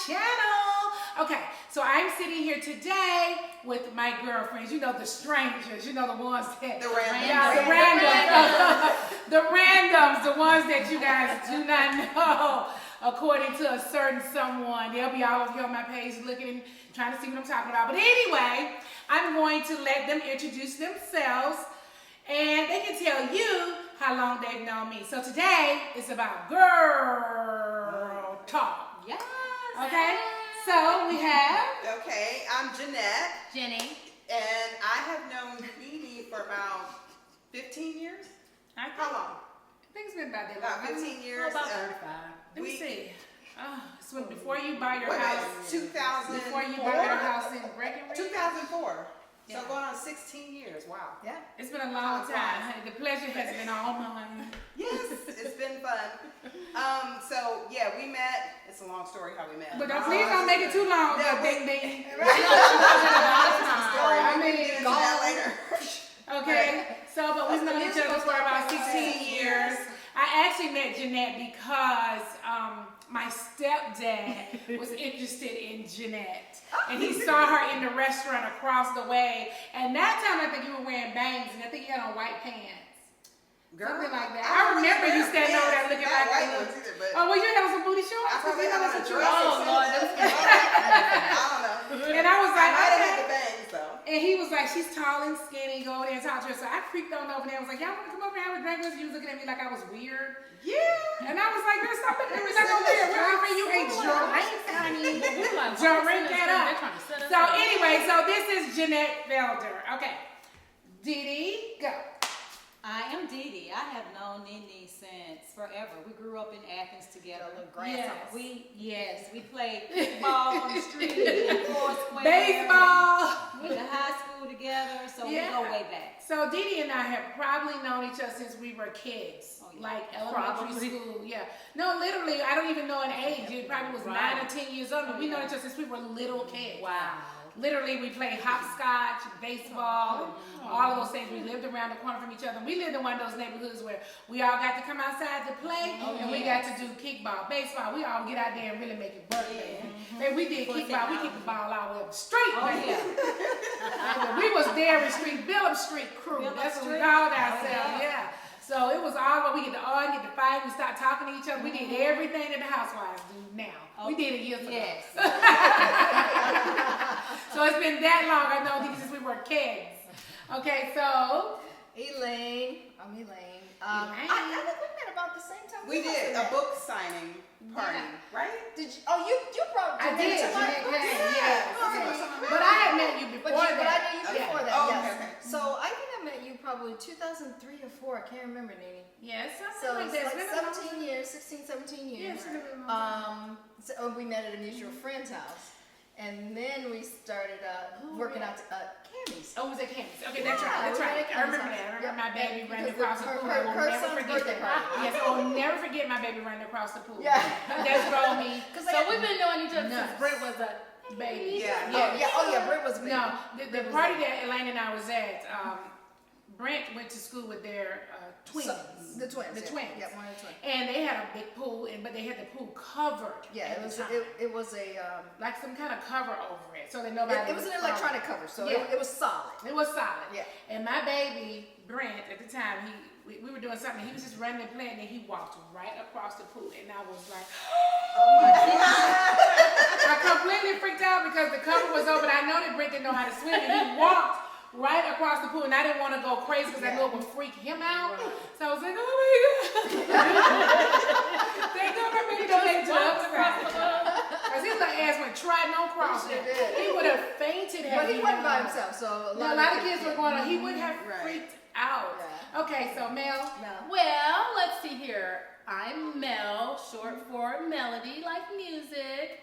channel. Okay, so I'm sitting here today with my girlfriends. You know, the strangers. You know, the ones that the randoms. The randoms, the ones that you guys do not know. According to a certain someone, they'll be all over here on my page looking and trying to see what I'm talking about. But anyway, I'm going to let them introduce themselves, and they can tell you how long they've known me. So today it's about girl talk. Yes. Okay. So we have. Okay, I'm Jeanette. Jenny. And I have known NeNe for about 15 years. How long? I think it's been about that About long. 15 years. About 35. Let me see. So before you buy your What house. was it, 2004? Before you buy your house in Gregg. 2004. Yeah. So going on 16 years. Wow. Yeah. It's been a long time. Honey. The pleasure has been all mine. Yes, it's been fun. So yeah, we met. It's a long story how we met. But please don't make it too long. Yeah, They story. I mean, Get into that later. Okay. So, but we've known each other for about 16 years. I actually met Jeanette because my stepdad was interested in Jeanette. And he saw her in the restaurant across the way. And that time I think you were wearing bangs and I think you had on white pants. Girl, something like that. I remember you standing over there looking like white a ones either, but oh, well, you had on some booty shorts? I probably had on a dress. Oh, Lord. I don't know. And I was like, I might have okay. had the bangs though. And he was like, she's tall and skinny, go over there and talk to her. So I creeped on over there and was like, y'all want to come over and have a drink with us? You was looking at me like I was weird. Yeah. And I was like, girl, stop looking at me like I'm weird. We're offering you a drink, honey. Drink that up. So anyway, so this is Jeanette Felder. Okay. Didi, go. I am Didi. I have known NeNe since forever. We grew up in Athens together. Yes. We played football on the street, in Foursquare. Baseball. We went to high school together, so we go way back. So Didi and I have probably known each other since we were kids. Oh, yeah. Like elementary school, yeah. No, literally, I don't even know an age. It probably was 9 or 10 years old. But we know each other since we were little kids. Wow. Literally, we played hopscotch, baseball, and all of those things. We lived around the corner from each other. We lived in one of those neighborhoods where we all got to come outside to play, and we got to do kickball, baseball. We all get out there and really make it work. And we did kickball. We kicked the ball all the way up the street. We was Dairy Street, Billop Street crew. That's what we called ourselves. Yeah. So it was all where we get to argue, get to fight, we start talking to each other. We did everything that the housewives do now. We did it years ago. Yes. So it's been that long. I know these since we were kids. Okay, so Elaine. I'm Elaine. I think we met about the same time. We did a book signing party, right? Did you? Oh, you brought. I did. Yeah. But I had met you before But I that. knew you before that. Oh, yes. okay. So I think I met you probably 2003 or 4. I can't remember, NeNe. Yes, So something it's like that. like 17 years, 16, 17 years. Yes, it's been a long time. So we met at a mutual friend's house, and then we started working out Cammy's. Oh, was it Cammy's? Okay, that's right. That's right. I remember that. I remember my baby running across the pool. I will Her never son's forget birthday that. party. Yes, I will never forget my baby running across the pool. Yeah. That drove me. So we've been knowing each other since Brent was a baby. Yeah. Oh yeah, Britt was a baby. No, the party that Elaine and I was at, Brent went to school with their twins. The twins. The twins. Yeah, one of the twins. And they had a big pool, but they had the pool covered. Yeah, at it was. the time. It was a. Like some kind of cover over it, so that nobody. It was an electronic cover, so Yeah. it was solid. It was solid. Yeah. And my baby Brent at the time, we were doing something. He was just running and playing, and he walked right across the pool, and I was like, oh my God. I completely freaked out because the cover was open. I know that Brent didn't know how to swim, and he walked right across the pool, and I didn't want to go crazy because I knew it would freak him out. So I was like, oh my God. Thank God my baby don't make drugs across the pool. Because his little ass went try no cross it. He would have fainted. But he wasn't by himself, so a lot of kids were going on. He would have freaked out. Yeah. Okay, so Mel. Well, let's see here. I'm Mel, short for Melody, like music.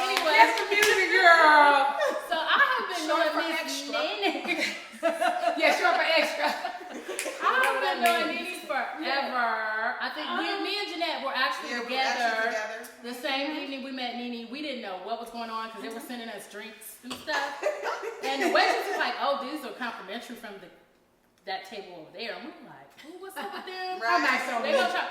Anyway, That's the music girl. so I have been knowing Miss NeNe. Yeah, short for extra. I have been knowing NeNe forever. I think me and Jeanette were actually together. The same evening we met NeNe, we didn't know what was going on because they were sending us drinks and stuff. And the waitress was like, "Oh, these are complimentary from that table over there." And we were like, "Oh, what's up with them?" I'm not so They gonna try.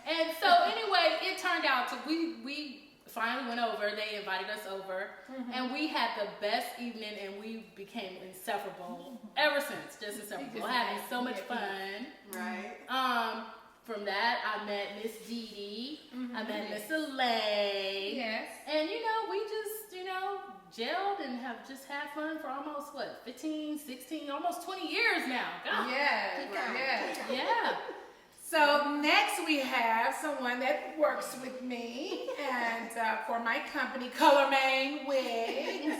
And so anyway, it turned out to we finally went over. They invited us over, and we had the best evening, and we became inseparable ever since. Just inseparable, having so much fun. Right. From that, I met Miss Dee Dee. I met Miss Elaine. Yes. And we just gelled and have just had fun for almost 15, 16, almost 20 years now. God. Yeah. So next we have someone that works with me and for my company, Color Main Wigs.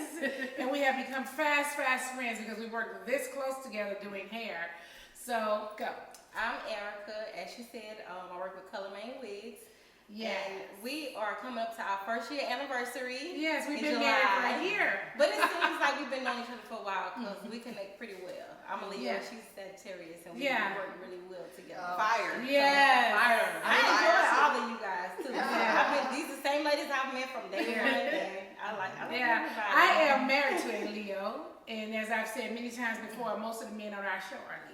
And we have become fast friends because we work this close together doing hair. So go. I'm Erica. As she said, I work with Color Main Wigs. Yes. And we are coming up to our first year anniversary. Yes, we've in been July. married for a year. But it seems like we've been knowing each other for a while because we connect pretty well. I'm a Leo, Yeah. she's Sagittarius, and we Yeah. work really well together. Fire. Yes. Fire. I enjoy Fire. all of you guys too. Yeah. These are the same ladies I've met from day one, and I like Yeah, everybody. I am married to a Leo, and as I've said many times before, most of the men on our show are Leos.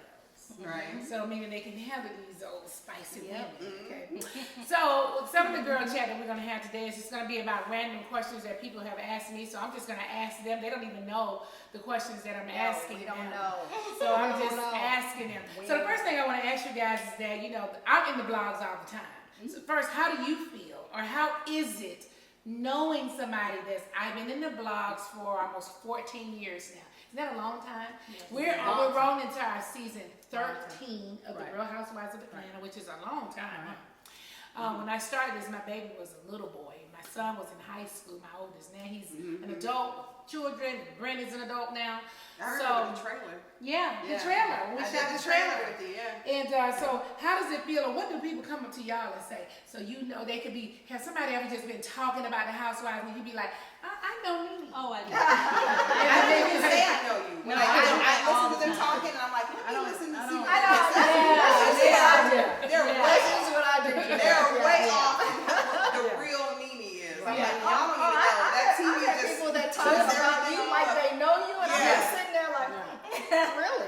Right. So meaning they can handle these old spicy women. Okay. So some of the girl chat that we're gonna have today is just gonna be about random questions that people have asked me. So I'm just gonna ask them. They don't even know the questions that I'm asking. We don't them. know. So I'm We just don't know. asking them. So the first thing I want to ask you guys is that I'm in the blogs all the time. So first, how do you feel, or how is it knowing somebody that's I've been in the blogs for almost 14 years now? Isn't that a long time? We're rolling into our season 13 of the Real Housewives of Atlanta, which is a long time. When I started this, my baby was a little boy. My son was in high school, my oldest. Now he's an adult with children. Brandon's an adult now. I heard of the trailer. Yeah, the trailer. We I shot did the trailer with you, yeah. And so how does it feel, or what do people come up to y'all and say? So they could have somebody ever just been talking about the housewives and you be like, I know NeNe. Oh, I do. I didn't even say I know you. When I listen to them talking, and I'm like, let me listen to see what they say. They're way This is what I do. They're way off what the real NeNe is. I'm like, y'all don't even know. That TV I got just people that talk puts about you everything like up. they know you, and I'm Yeah. just sitting there like, really?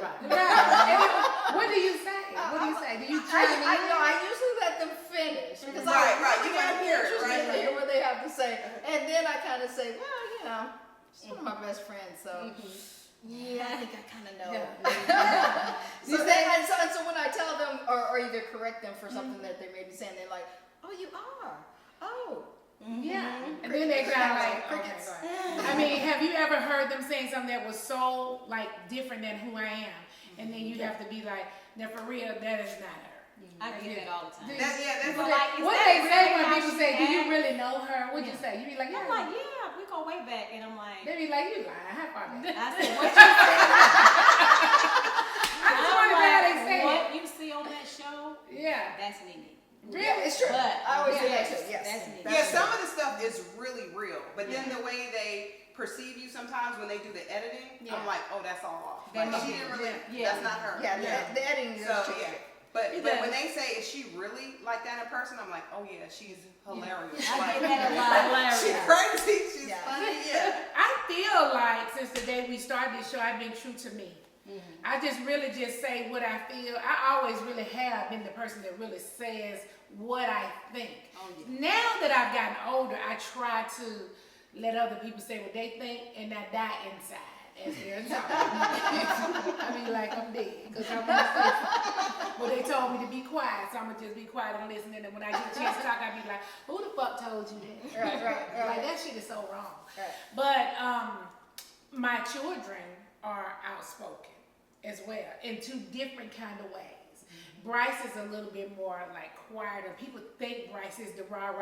What do you say? What do you say? Do you try to I usually let them finish because Right. You gotta hear it, interested right? to hear what they have to say, and then I kind of say, well, she's one of my best friends, so yeah, I think I kind of know. So when I tell them or either correct them for something that they may be saying, they're like, oh, you are, oh. Yeah. And then they kind of like, crickets. okay. I mean, have you ever heard them saying something that was so different than who I am? And then you have to be like, now for real, that is not her. I get that all the time. That's What they say when people say, do you really know her? What'd you say? You be like, yeah. I'm like, yeah, we go way back, and I'm like, They be like, you lying. How far back? I said, what you I just want to know how they say it. what you see on that show, Yeah. that's NeNe. Really? It's true. But I always say that yes, too. Yes. that's NeNe. Yeah, some of the stuff is really real, but then the way they perceive you sometimes when they do the editing, I'm like, oh, that's all off. Like, she didn't really. That's not her. Yeah, the editing is So true. yeah. But when they say, is she really like that in person? I'm like, oh yeah, she's hilarious. I get that a lot. She's crazy. She's Yeah. funny. Yeah. I feel like since the day we started this show, I've been true to me. I just really just say what I feel. I always really have been the person that really says what I think. Now that I've gotten older, I try to let other people say what they think and not die inside as they're talking. I mean, like I'm dead because I'm gonna say, well, they told me to be quiet, so I'm gonna just be quiet and listen. And then when I get a chance to talk, I be like, who the fuck told you that? Right. Like that shit is so wrong. Right. But my children are outspoken as well in two different kind of ways. Bryce is a little bit more like quieter. People think Bryce is the rah,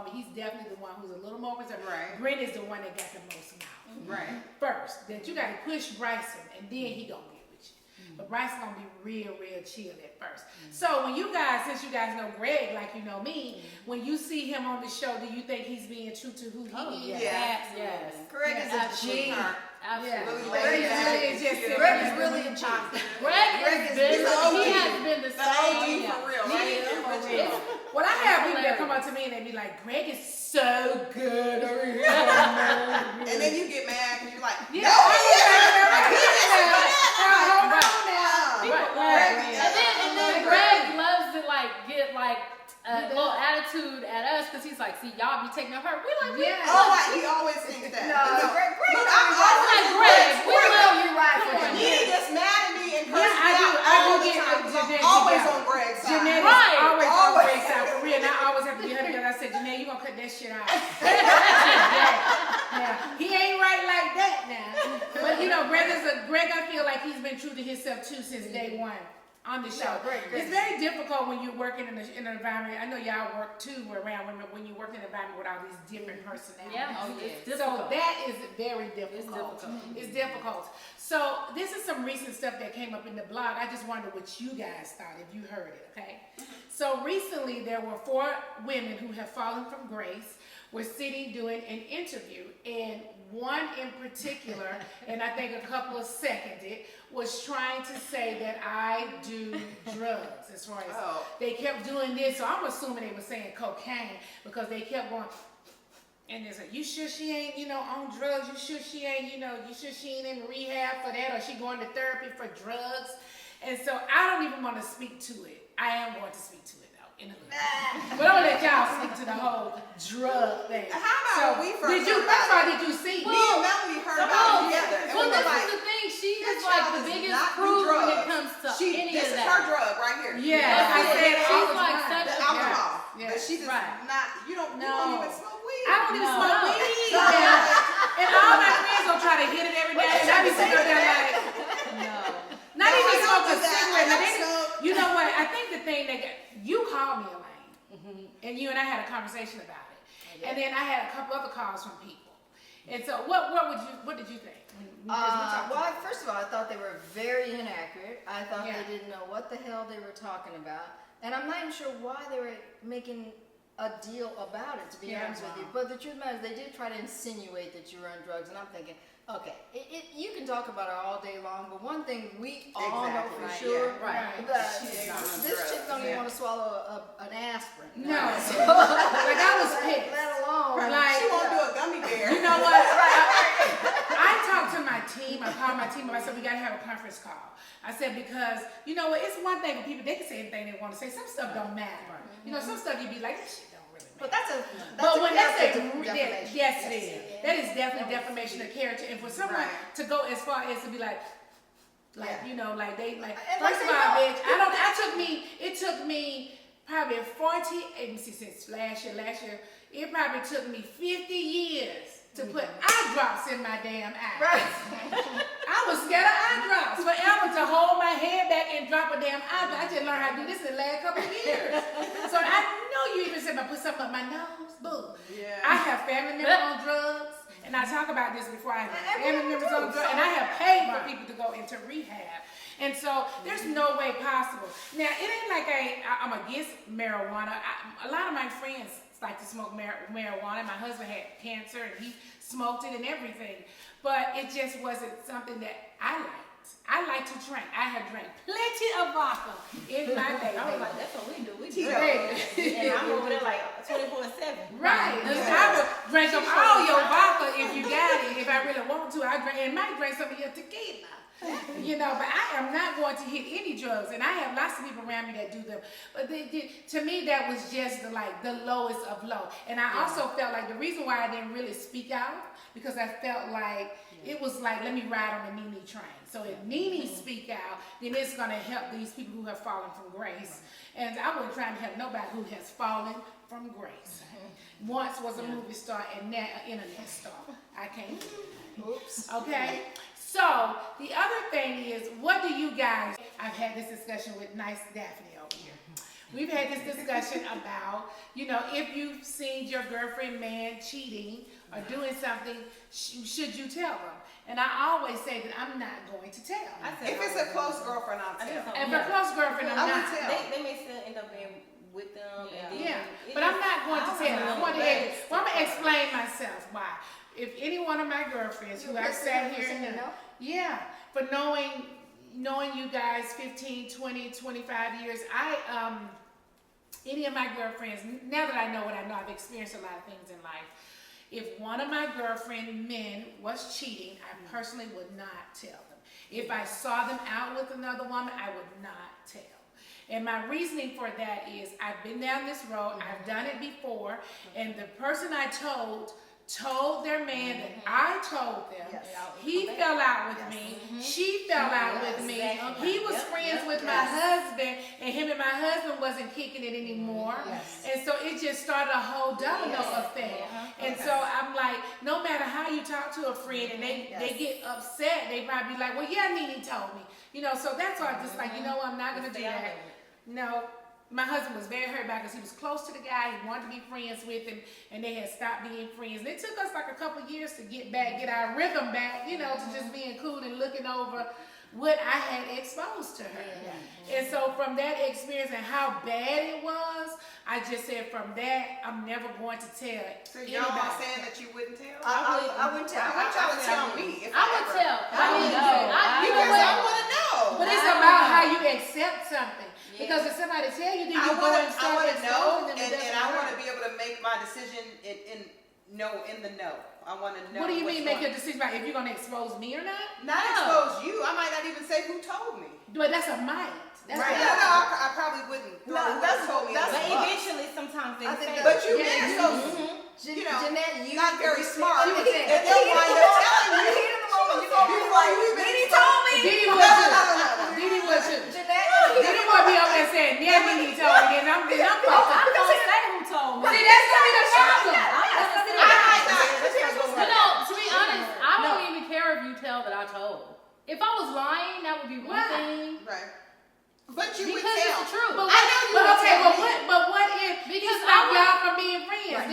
but he's definitely the one who's a little more reserved. Right. Brent is the one that got the most mouth. Right. First, that you gotta push Bryson and then he gonna get with you. But Bryce gonna be real chill at first. So when since you guys know Gregg like you know me, when you see him on the show, do you think he's being true to who he is? Yes. Gregg is a sweetheart. Absolutely. Greg is really a G. Greg has been the The OG same. for real, right? Well, I have people that come up to me and they be like, Gregg is so good. And then you get mad because you're like, Yeah. no, he Hold on now. isn't. And then Greg loves to get a little attitude at us because he's like, see, y'all be taking up her. We like, Yeah. He always thinks that. No, Greg, Look, I'm like Greg. We love you right for him. He gets mad at me and curses I do. me out I all do the get time. 'Cause I'm Jeanette always together. on Greg's side. Jeanette is Right. always on Always. Greg's side for real, and I always have to get her together. I said, Jeanette, you gonna cut that shit out. Yeah, he ain't right like that now. But you know, Greg, I feel like he's been true to himself too since day one on the show. Greg. It's very difficult when you're working in an environment. I know y'all work too around women when you work in an environment with all these different personalities. Yeah, it's So difficult. that is very difficult. It's difficult. So this is some recent stuff that came up in the blog. I just wonder what you guys thought if you heard it, okay? So recently there were 4 women who have fallen from grace, were sitting doing an interview, and one in particular, and I think a couple of seconded, was trying to say that I do drugs as far as they kept doing this. So I'm assuming they were saying cocaine because they kept going. And they said, you sure she ain't, on drugs? You sure she ain't, you sure she ain't in rehab for that? Or she going to therapy for drugs? And so I don't even want to speak to it. I am going to speak to it though, in a little bit. But I'm gonna let y'all speak to the whole drug thing. How about when we first First of all, did you see? Me and Melanie heard about it together. And Well, we were this like, is the thing. She this is like child the does biggest not do proof when it drugs. comes to any This of is that. her drug right here. Yeah, I said all She's the like time. such The a alcohol. Yeah. But she does not, you don't even smoke weed. I don't even No. smoke weed. Yeah. And all my friends will try to hit it every day. And I be sitting up there like, not No, even I don't smoke a do that. cigarette. I Now, don't smoke. you know what? I think the thing that you called me, Elaine, and you and I had a conversation about it. And then I had a couple other calls from people. And so, what did you think? Well, first of all, I thought they were very inaccurate. I thought Yeah. they didn't know what the hell they were talking about. And I'm not even sure why they were making a deal about it, to be honest with you. But the truth is, they did try to insinuate that you were on drugs. And I'm thinking, okay, you can talk about it all day long, but one thing we all know for sure, that this chick don't even want to swallow an aspirin. No. Like I was pissed. Let alone. Like, She won't do a gummy bear. you know what? I talked to my team. I called my team and I said, we got to have a conference call. I said, because, you know what, it's one thing when people, they can say anything they want to say. Some stuff don't matter. You know, some stuff you be like, this shit don't really matter. But that's But when that's defamation. yes, it is. That is definitely defamation of character. And for someone to go as far as to be like, you know, like they like. First of all, bitch, it took me probably 40. Let me see, since last year, it probably took me 50 years to put eye drops in my damn eye. Right. I was scared of eye drops forever to hold my head back and drop a damn eye drop. I just learned how to do this in the last couple of years. So I know you even said I put something up my nose. Boo. Yeah. I have family members on drugs, and I talk about this before I have family members on drugs, and I have paid for people to go into rehab. And so there's no way possible. Now, it ain't like I'm against marijuana. A lot of my friends like to smoke marijuana. My husband had cancer and he smoked it and everything. But it just wasn't something that I liked. I like to drink. I have drank plenty of vodka in my day. I was like, that's what we do. We Tito. drink. And I'm over there like 24/7. Right. I would drink up all your vodka if you got it. If I really want to, I drink and might drink some of your tequila. You know, but I am not going to hit any drugs, and I have lots of people around me that do them. But to me, that was just the lowest of low. And I also felt like the reason why I didn't really speak out because I felt like it was like, let me ride on the NeNe train. So if NeNe speak out, then it's gonna help these people who have fallen from grace. And I wasn't trying to help nobody who has fallen from grace. Once was a movie star and now an internet star. I can't do it. Oops. Okay? So, the other thing is, what do you guys, I've had this discussion with nice Daphne over here. We've had this discussion about, you know, if you've seen your girlfriend, man cheating or doing something, should you tell them? And I always say that I'm not going to tell. If it's a close girlfriend, I'll tell. If a close girlfriend, I'm I would not. tell. They may still end up being with them. And then Yeah, but I'm not going to tell them. I'm going to explain myself why. If any one of my girlfriends who I've sat here and yeah, for knowing you guys 15, 20, 25 years, any of my girlfriends, now that I know what I know, I've experienced a lot of things in life. If one of my girlfriend men was cheating, I personally would not tell them. If I saw them out with another woman, I would not tell. And my reasoning for that is I've been down this road, I've done it before, and the person I told their man that I told them. Yes. He fell out with me. She fell out with me. He was friends with my husband, and him and my husband wasn't kicking it anymore. And so it just started a whole domino effect. And so I'm like, no matter how you talk to a friend and they get upset, they might be like, well, yeah, NeNe told me. You know, so that's why I'm just like, you know what, I'm not going to do that. No. My husband was very hurt back because he was close to the guy. He wanted to be friends with him, and they had stopped being friends. And it took us like a couple of years to get our rhythm back, you know, to just being cool and looking over what I had exposed to her. And so from that experience and how bad it was, I just said from that, I'm never going to tell it. So y'all all saying that you wouldn't tell? I wouldn't tell. I want y'all to tell me. I would tell. Because I want to know. But it's about how you accept something. Because if somebody tell you, then you go and start know, exposing them. And I want to be able to make my decision in the know. I want to know. What do you mean make your decision about if you're going to expose me or not? Not expose you. I might not even say who told me. But that's a might. That's right. I probably wouldn't. That's told me. But eventually, sometimes they say. But you men, so you know, not very smart. If they'll wind up telling you, you're gonna be like, NeNe told me. NeNe would too. NeNe would be over there saying, yeah, NeNe told me. And I'm fucked up. I don't say who told me. See, that's gonna be the problem. You know, to be honest, I don't even care if you tell that I told. If I was lying, that would be one thing. Right. But you would because tell. it's the truth. But what if because stop y'all from being friends? Because I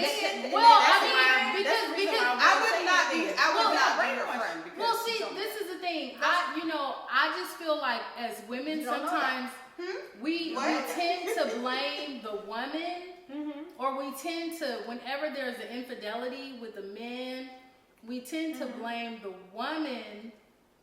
would not be your friend. Well, see, this is the thing. I just feel like as women sometimes we tend to blame the woman, or we tend to, whenever there's an infidelity with the men, we tend to blame the woman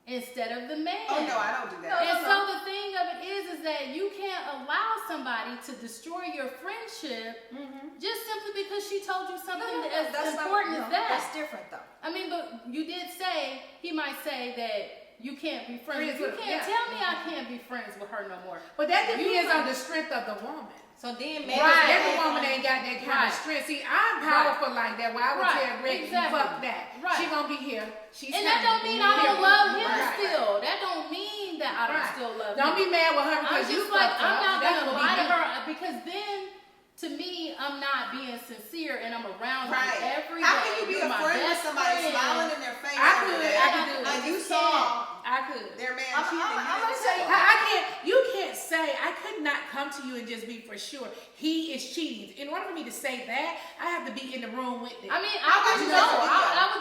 instead of the man. Oh no, I don't do that. And so the thing of it is that you can't allow somebody to destroy your friendship just simply because she told you something as important as that. That's different though. I mean, but you did say, he might say that you can't be friends. You with can't tell me I can't be friends with her no more. But that depends on the strength of the woman. So then maybe every woman ain't got that kind of strength. See, I'm powerful like that. Well, I would tell Gregg, fuck that. She gonna be here. And that don't mean I don't love him still. That don't mean that I don't still love him. Don't be mad with her because you fucked up. I'm not gonna lie to her because then, to me, I'm not being sincere and I'm around her every day. How can you be a friend with somebody smiling in their face? I could do it. And you saw their man cheating. I'm gonna say I can't. You can't say I could not come to you and just be for sure he is cheating. In order for me to say that, I have to be in the room with them. I mean, I would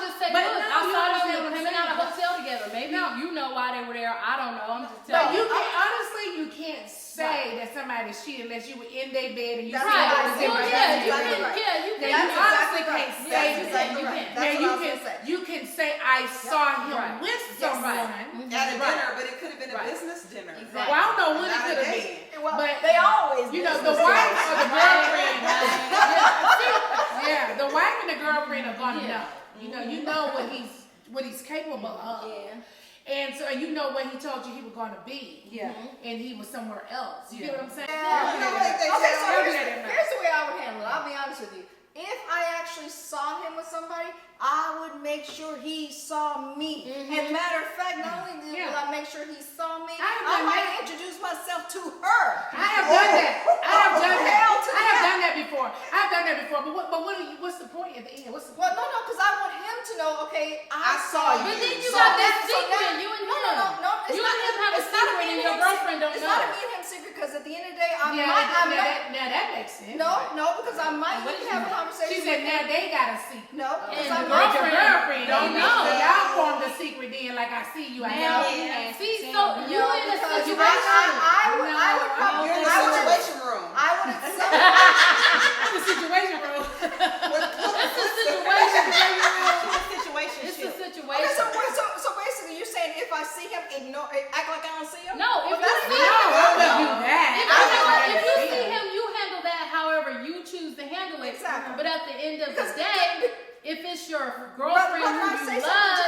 just say, look, I saw them coming out of a hotel together. Maybe you know why they were there. I don't know. I'm just telling you. But you can't. Honestly, you can't say that somebody's cheating unless you were in their bed and you saw it. You can. honestly can't say that. You can say I saw him with someone at a dinner, but it could have been a business dinner. Well, I don't know what it could have been. But they always, you know, the wife or the girlfriend. Yeah, the wife and the girlfriend are gonna know. You know what he's capable of. And so you know where he told you he was going to be. And he was somewhere else. You get what I'm saying? Here's the way I would handle it. I'll be honest with you. If I actually saw him with somebody, I would make sure he saw me. And matter of fact, not only will I make sure he saw me, I might introduce myself to her. I have done that. I have done that before. But what's the point at the end? Well, no, because I want him to know, okay, I saw you. But then you got that secret. You and him. No. You and him have a secret and your girlfriend don't know. It's not a me and him secret because at the end of the day, I might. Now that makes sense. No, because I might have a conversation. She said now they got a secret. No, because and your girlfriend don't know. So y'all formed a secret then, like I see you. I know. See, so you in a situation. I would You're in the situation room. I would accept. The situation room. It's a situation. It's a situation. Okay, so basically, you're saying if I see him, act like I don't see him? No, if you see I wouldn't do that. If you see him, you handle that however you choose to handle it. Exactly. But at the end of the day, if it's your girlfriend who you love,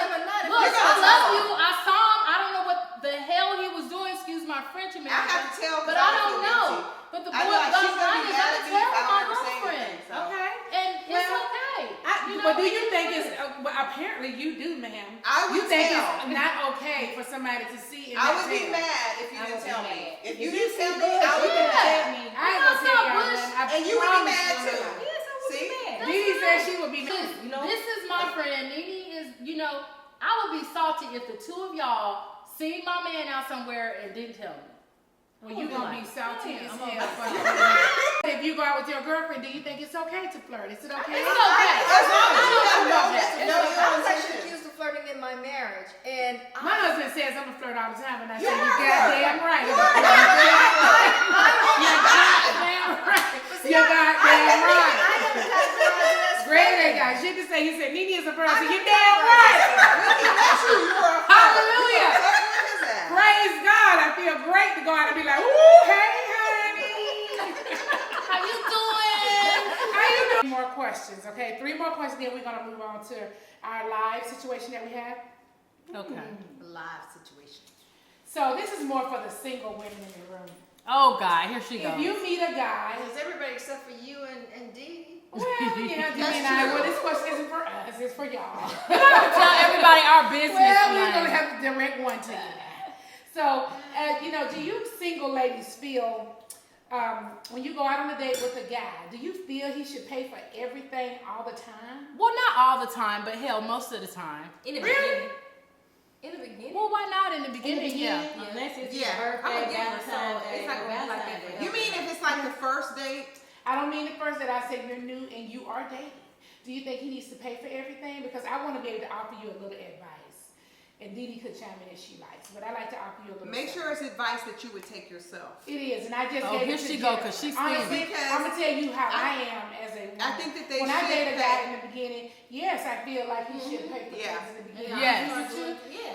look, I I love you. I saw him. I don't know what the hell he was doing. Excuse my French, America. I have to tell, but I don't know. the I boy know, like, goes she's gonna I be just mad have at to me if tell I my don't ever say girlfriend. anything, so. Okay. And it's Well, okay. But do you think it's, well, apparently you do, ma'am. I would You think tell. it's not okay for somebody to see and I not would be tell? mad if you I didn't would be tell me. mad. If If you you didn't tell see me, bush, I would be yeah. mad. I ain't You gonna know, tell y'all Bush, nothing. I And you would be promise mad you. too. Yes, I would See? be mad. Dee said she would be mad. You know? This is my friend. Nene is, I would be salty if the two of y'all seen my man out somewhere and didn't tell me. Well, you gonna be salty as I'm hell. gonna for it. If you go out with your girlfriend, do you think it's okay to flirt? Is it okay? It's okay. As long as you I know love that. that. No, I was you actually accused of flirting in my marriage, and My husband says I'm a flirt all the time, and I say You you are a goddamn right. You You are a goddamn right. You goddamn right. I never got to Gregg ain't got shit to say. He said Nene is a person. You damn right. Hallelujah. Praise God. I feel great to go out and be like, ooh, hey, honey. How you doing? How you doing? More questions, okay? 3 more questions, then we're going to move on to our live situation that we have. Okay. live situation. So this is more for the single women in the room. Oh God, here she goes. If you meet a guy, It's everybody except for you and Dee. well, yeah, Dee and I, well, this question isn't for us, it's for y'all. Tell everybody our business. Well, we're man. going to have to direct one to you. So, do you single ladies feel, when you go out on a date with a guy, do you feel he should pay for everything all the time? Well, not all the time, but hell, most of the time. In the Really? beginning. In the beginning. Well, why not in the beginning? Yeah. Unless it's Yeah. your I'm birthday, a giver, Valentine's so Day, it's like or like Valentine's Day. You mean if it's like the first date? I don't mean the first that I say you're new and you are dating. Do you think he needs to pay for everything? Because I want to be able to offer you a little advice. And Dee could chime in if she likes, but I like to offer you a little Make sure something. it's advice that you would take yourself. It is, and I just Oh, gave here it to she go, Jennifer. 'cause she's Honestly, thinking. I'm gonna tell you how I am as a woman. I think that they when I should date a guy pay. in the beginning, yes, I feel like he should pay for Yeah. things in the beginning. Yes.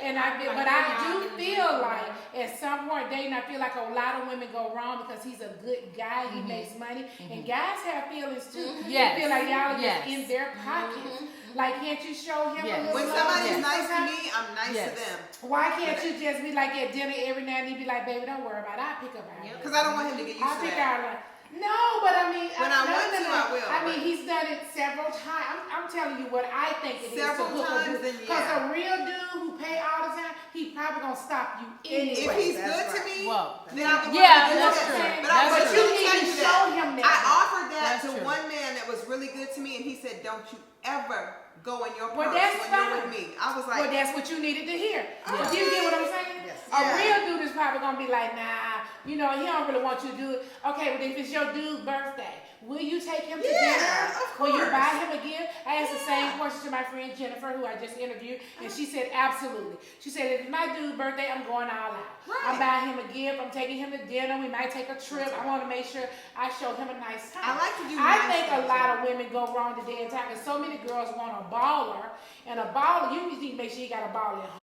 And I feel, but I do feel like at some point dating, I feel like a lot of women go wrong because he's a good guy, he makes money, and guys have feelings too. Yes. They feel like y'all are Yes. just in their pockets. Like, can't you show him Yes. a little When love? somebody's Yes. nice to me, I'm nice Yes. to them. Why can't you just be like at dinner every now and then, be like, baby, don't worry about it, I'll pick up our Because I don't want him to get used I'll to pick that. our lunch. No, but I mean, When I want to, I will, I mean, but- he's done it several times. I'm telling you what I think it is Several to hook times, a then Because yeah. a real dude who pay all the time, he probably gonna stop you anyway. If he's That's good to right. me, Whoa. then I can Yeah, do that's that. true. But That's but true. you You tell need you to show him that. I offered that That's to true. one man that was really good to me, and he said, "Don't you ever go in your purse Well, that's when fine. you're with me." I was Well, like, that's what you needed to hear. Yeah. Do you get what I'm saying? Yes. A Yeah. real dude is probably gonna be like, nah, he don't really want you to do it. Okay, but if it's your dude's birthday, will you take him to Yeah, dinner? of Will you course. buy him a gift? I asked the same question to my friend Jennifer, who I just interviewed, and she said absolutely. She said, if it's my dude's birthday, I'm going all out. I'm Right. buying him a gift. I'm taking him to dinner. We might take a trip. I want to make sure I show him a nice time. I like to do I nice think a things, lot yeah. of women go wrong today in time because so many girls want a baller, and a baller, you need to make sure you got a baller at home.